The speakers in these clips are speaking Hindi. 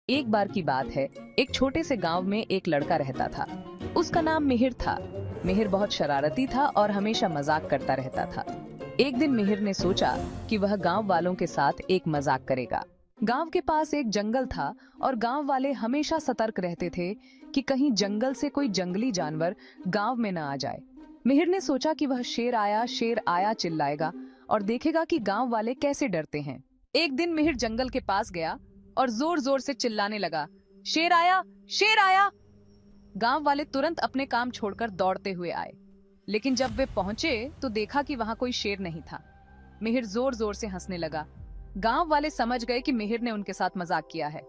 एक बार की बात है, एक छोटे से गांव में एक लड़का रहता था। उसका नाम मिहिर था। मिहिर बहुत शरारती था और हमेशा मजाक करता रहता था। एक दिन मिहिर ने सोचा कि वह गांव वालों के साथ एक मजाक करेगा। गांव के पास एक जंगल था और गांव वाले हमेशा सतर्क रहते थे कि कहीं जंगल से कोई जंगली जानवर गांव में न आ जाए। मिहिर ने सोचा कि वह शेर आया चिल्लाएगा और देखेगा कि गांव वाले कैसे डरते हैं। एक दिन मिहिर जंगल के पास गया और जोर जोर से चिल्लाने लगा, शेर आया, शेर आया। गांव वाले तुरंत अपने काम छोड़कर दौड़ते हुए आए, लेकिन जब वे पहुंचे तो देखा कि वहां कोई शेर नहीं था। मिहिर जोर जोर से हंसने लगा। गांव वाले समझ गए कि मिहिर ने उनके साथ मजाक किया है।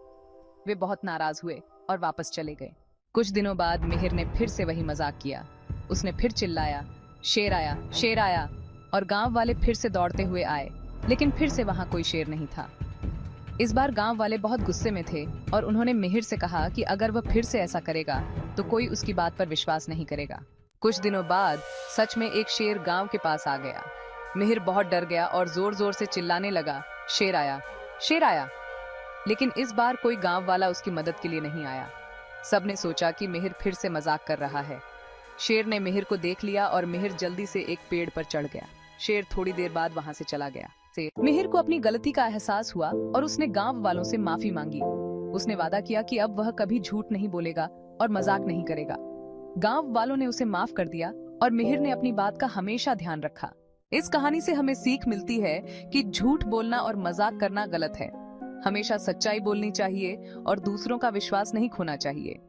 वे बहुत नाराज हुए और वापस चले गए। कुछ दिनों बाद मिहिर ने फिर से वही मजाक किया। उसने फिर चिल्लाया, शेर आया, शेर आया, और गांव वाले फिर से दौड़ते हुए आए, लेकिन फिर से वहां कोई शेर नहीं था। इस बार गांव वाले बहुत गुस्से में थे और उन्होंने मिहिर से कहा कि अगर वह फिर से ऐसा करेगा तो कोई उसकी बात पर विश्वास नहीं करेगा। कुछ दिनों बाद सच में एक शेर गांव के पास आ गया। मिहिर बहुत डर गया और जोर जोर से चिल्लाने लगा, शेर आया, शेर आया। लेकिन इस बार कोई गांव वाला उसकी मदद के लिए नहीं आया। सबने सोचा कि मिहिर फिर से मजाक कर रहा है। शेर ने मिहिर को देख लिया और मिहिर जल्दी से एक पेड़ पर चढ़ गया। शेर थोड़ी देर बाद वहां से चला गया। मिहिर को अपनी गलती का एहसास हुआ और उसने गांव वालों से माफी मांगी। उसने वादा किया कि अब वह कभी झूठ नहीं बोलेगा और मजाक नहीं करेगा। गांव वालों ने उसे माफ कर दिया और मिहिर ने अपनी बात का हमेशा ध्यान रखा। इस कहानी से हमें सीख मिलती है कि झूठ बोलना और मजाक करना गलत है। हमेशा सच्चाई बोलनी चाहिए और दूसरों का विश्वास नहीं खोना चाहिए।